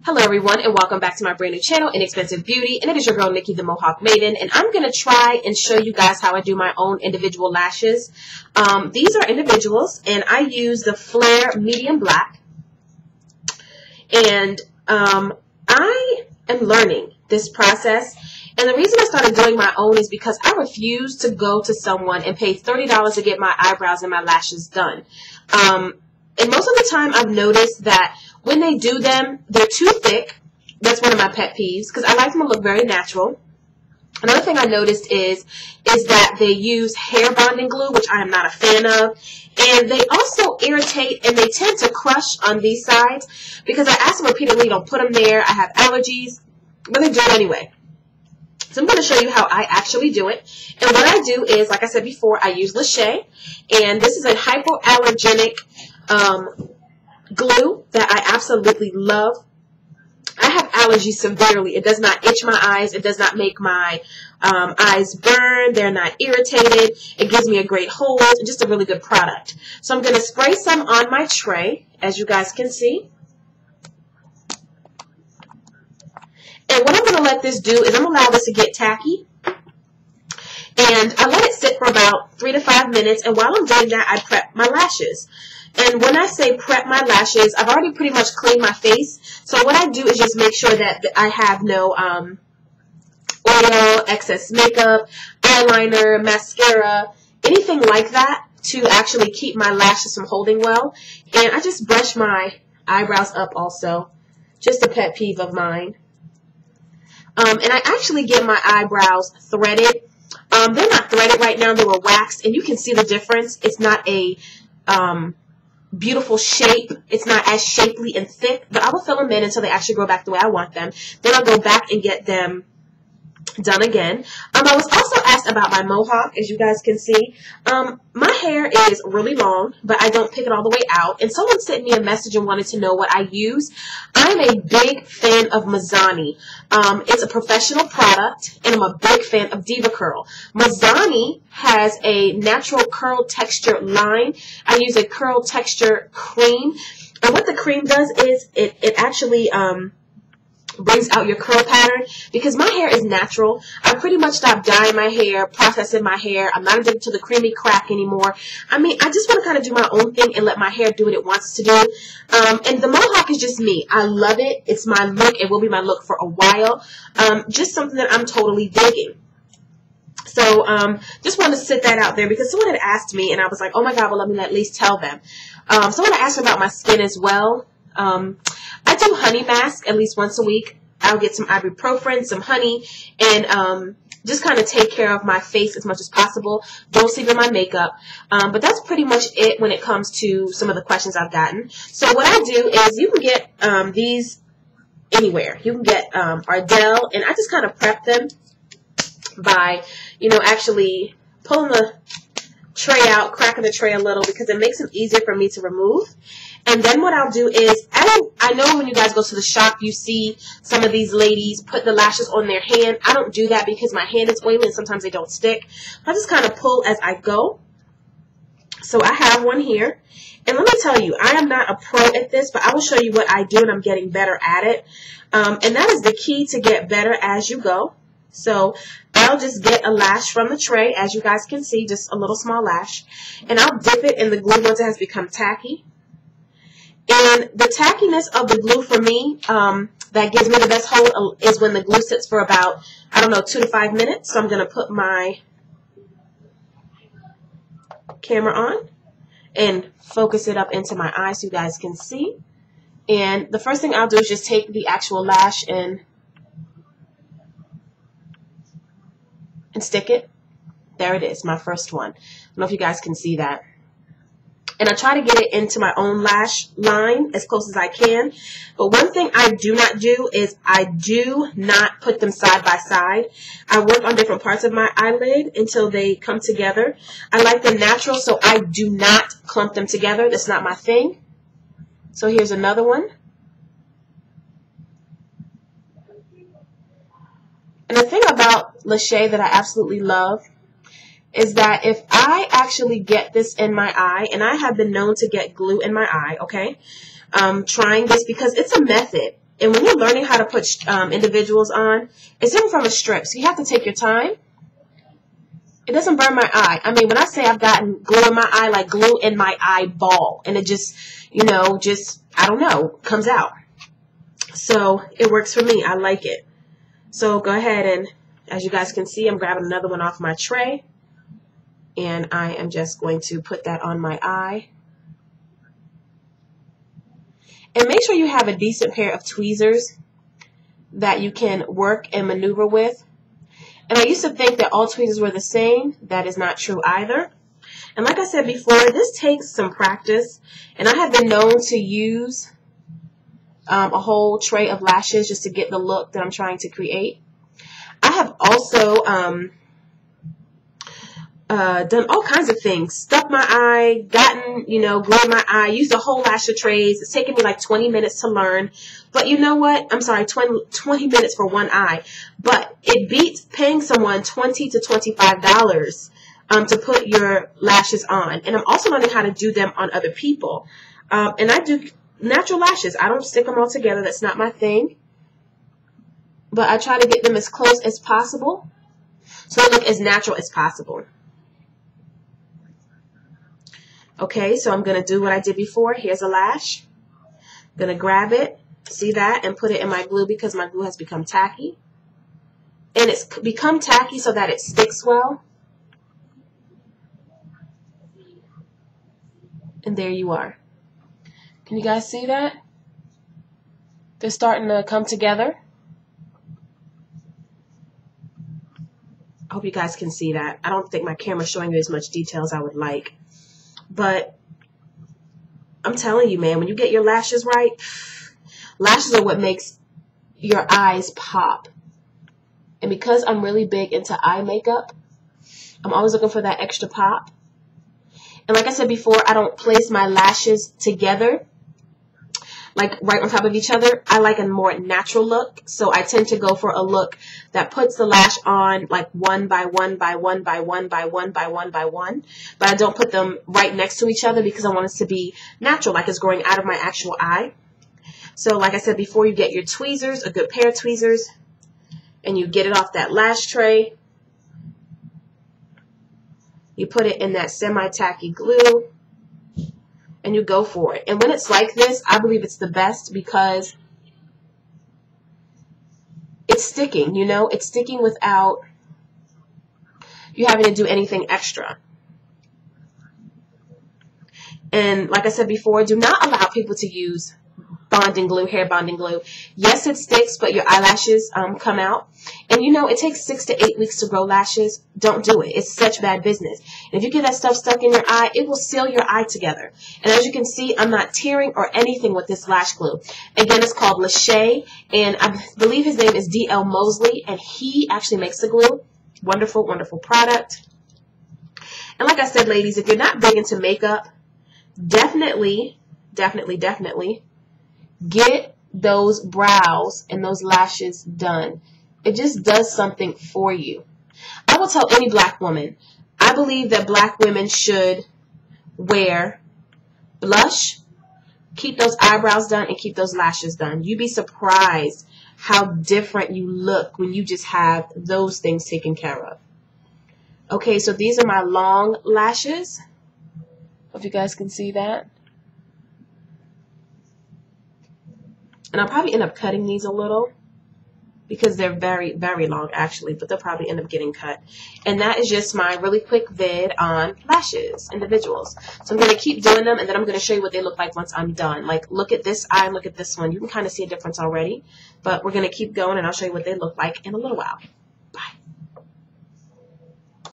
Hello everyone, and welcome back to my brand new channel, Inexpensive Beauty, and it is your girl Nikki the Mohawk Maiden, and I'm going to try and show you guys how I do my own individual lashes. These are individuals, and I use the Flare Medium Black, and I am learning this process, and the reason I started doing my own is because I refuse to go to someone and pay $30 to get my eyebrows and my lashes done. And most of the time I've noticed that when they do them, they're too thick. That's one of my pet peeves because I like them to look very natural. Another thing I noticed is that they use hair bonding glue, which I am not a fan of. And they also irritate and they tend to crush on these sides because I asked them repeatedly, don't put them there. I have allergies, but they do it anyway. So I'm going to show you how I actually do it. And what I do is, like I said before, I use Lachey. And this is a hypoallergenic glue that I absolutely love. I have allergies severely. It does not itch my eyes. It does not make my eyes burn. They're not irritated. It gives me a great hold. Just a really good product. So I'm going to spray some on my tray, as you guys can see. And what I'm going to let this do is I'm going to allow this to get tacky. And I let it sit for about 3 to 5 minutes. And while I'm doing that, I prep my lashes. And when I say prep my lashes, I've already pretty much cleaned my face. So what I do is just make sure that I have no oil, excess makeup, eyeliner, mascara, anything like that to actually keep my lashes from holding well. And I just brush my eyebrows up also. Just a pet peeve of mine. And I actually get my eyebrows threaded. They're not threaded right now. They were waxed. And you can see the difference. It's not a beautiful shape. It's not as shapely and thick, but I will fill them in until they actually grow back the way I want them. Then I'll go back and get them done again. I was also asked about my mohawk, as you guys can see. My hair is really long, but I don't pick it all the way out. And someone sent me a message and wanted to know what I use. I'm a big fan of Mizani. It's a professional product, and I'm a big fan of DevaCurl. Mizani has a natural curl texture line. I use a curl texture cream. And what the cream does is it actually brings out your curl pattern because my hair is natural. I pretty much stopped dyeing my hair, processing my hair. I'm not addicted to the creamy crack anymore. I mean, I just want to kind of do my own thing and let my hair do what it wants to do. And the mohawk is just me. I love it. It's my look. It will be my look for a while. Just something that I'm totally digging. So just wanted to sit that out there because someone had asked me and I was like, oh my God, well, let me at least tell them. Someone asked me about my skin as well. I do honey mask at least once a week. I'll get some ibuprofen, some honey, and just kind of take care of my face as much as possible. Don't sleep in my makeup. But that's pretty much it when it comes to some of the questions I've gotten. So what I do is you can get these anywhere. You can get Ardell, and I just kind of prep them by, actually pulling the tray out, cracking the tray a little because it makes it easier for me to remove. And then what I'll do is, I know when you guys go to the shop, you see some of these ladies put the lashes on their hand. I don't do that because my hand is oily and sometimes they don't stick. I just kind of pull as I go. So I have one here. And let me tell you, I am not a pro at this, but I will show you what I do and I'm getting better at it. And that is the key to get better as you go. So I'll just get a lash from the tray, as you guys can see, just a little small lash. And I'll dip it in the glue once it has become tacky. And the tackiness of the glue for me, that gives me the best hold is when the glue sits for about, 2 to 5 minutes. So I'm going to put my camera on and focus it up into my eye so you guys can see. And the first thing I'll do is just take the actual lash and stick it. There it is, my first one. I don't know if you guys can see that. And I try to get it into my own lash line as close as I can. But one thing I do not do is I do not put them side by side. I work on different parts of my eyelid until they come together. I like them natural, so I do not clump them together. That's not my thing. So here's another one. And the thing about Lachey that I absolutely love is that if I actually get this in my eye, and I have been known to get glue in my eye, okay, trying this because it's a method. And when you're learning how to put individuals on, it's different from a strip. So you have to take your time. It doesn't burn my eye. I mean, when I say I've gotten glue in my eye, like glue in my eyeball, and it just, you know, just, I don't know, comes out. So it works for me. I like it. So go ahead and, as you guys can see, I'm grabbing another one off my tray. And I am just going to put that on my eye. And make sure you have a decent pair of tweezers that you can work and maneuver with. And I used to think that all tweezers were the same. That is not true either. And like I said before, this takes some practice. And I have been known to use a whole tray of lashes just to get the look that I'm trying to create. I have also done all kinds of things. Stuck my eye, gotten, you know, glue in my eye, used a whole lash of trays. It's taken me like 20 minutes to learn. But you know what? I'm sorry, 20 minutes for one eye. But it beats paying someone $20 to $25 to put your lashes on. And I'm also learning how to do them on other people. And I do natural lashes. I don't stick them all together. That's not my thing. But I try to get them as close as possible so they look as natural as possible. Okay, so I'm going to do what I did before. Here's a lash. I'm going to grab it, see that, and put it in my glue because my glue has become tacky. And it's become tacky so that it sticks well. And there you are. Can you guys see that? They're starting to come together. I hope you guys can see that. I don't think my camera's showing you as much detail as I would like. But I'm telling you, man, when you get your lashes right, lashes are what makes your eyes pop. And because I'm really big into eye makeup, I'm always looking for that extra pop. And like I said before, I don't place my lashes together, like right on top of each other. I like a more natural look. So I tend to go for a look that puts the lash on like one by one by one by one by one by one by one. But I don't put them right next to each other because I want it to be natural, like it's growing out of my actual eye. So like I said before, you get your tweezers, a good pair of tweezers, and you get it off that lash tray. You put it in that semi-tacky glue. And you go for it. And when it's like this, I believe it's the best because it's sticking, you know? It's sticking without you having to do anything extra. And like I said before, do not allow people to use bonding glue, hair bonding glue. Yes, it sticks, but your eyelashes come out. And you know, it takes 6 to 8 weeks to grow lashes. Don't do it. It's such bad business. And if you get that stuff stuck in your eye, it will seal your eye together. And as you can see, I'm not tearing or anything with this lash glue. Again, it's called Lachey, and I believe his name is D.L. Mosley, and he actually makes the glue. Wonderful, wonderful product. And like I said, ladies, if you're not big into makeup, definitely get those brows and those lashes done. It just does something for you. I will tell any black woman, I believe that black women should wear blush, keep those eyebrows done, and keep those lashes done. You'd be surprised how different you look when you just have those things taken care of. Okay, so these are my long lashes. Hope you guys can see that. And I'll probably end up cutting these a little because they're very, very long actually, but they'll probably end up getting cut. And that is just my really quick vid on lashes, individuals. So I'm going to keep doing them, and then I'm going to show you what they look like once I'm done. Like, look at this eye and look at this one. You can kind of see a difference already, but we're going to keep going, and I'll show you what they look like in a little while. Bye.